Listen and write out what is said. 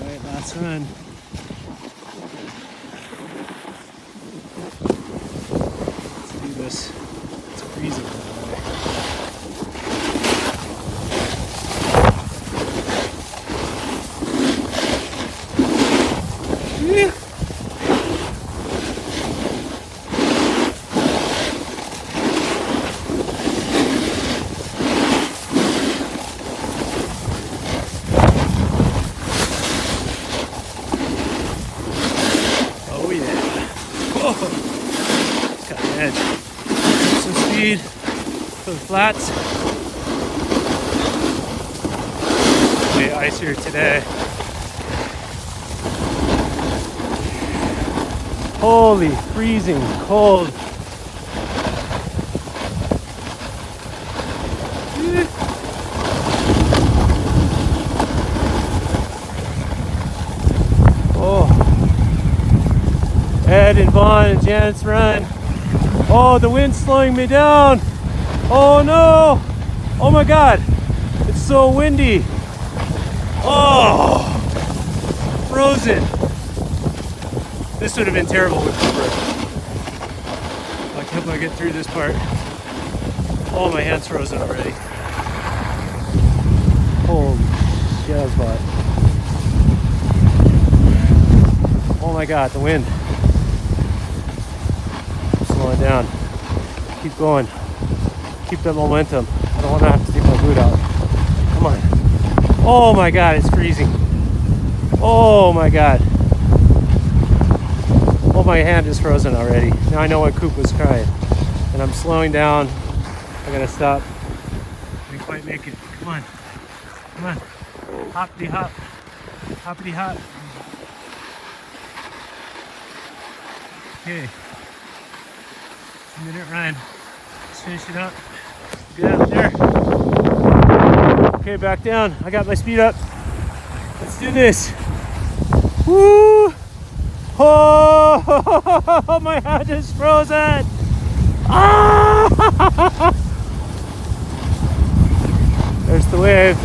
Alright, last run. Let's do this. It's freezing by the way. Oh yeah. Whoa. Got an edge. Some speed for the flats. Way icier today. Holy freezing cold. Oh. Ed and Vaughn and Janet's run. Oh, the wind's slowing me down. Oh no. Oh my God. It's so windy. Oh. Frozen. This would have been terrible with Cooper. I hope I get through this part. Oh, my hand's frozen already. Holy shit, that was hot. Oh my God, the wind. Slowing down. Keep going. Keep that momentum. I don't want to have to take my boot out. Come on. Oh my God, it's freezing. Oh my God. Oh, my hand is frozen already. Now I know why Coop was crying. And I'm slowing down. I gotta stop. Didn't quite make it. Come on. Come on. Hoppity hop. Hoppity hop. Okay. 2-minute run. Let's finish it up. Get out there. Okay, back down. I got my speed up. Let's do this. Woo! Oh, my hand is frozen. Ah! There's the wave.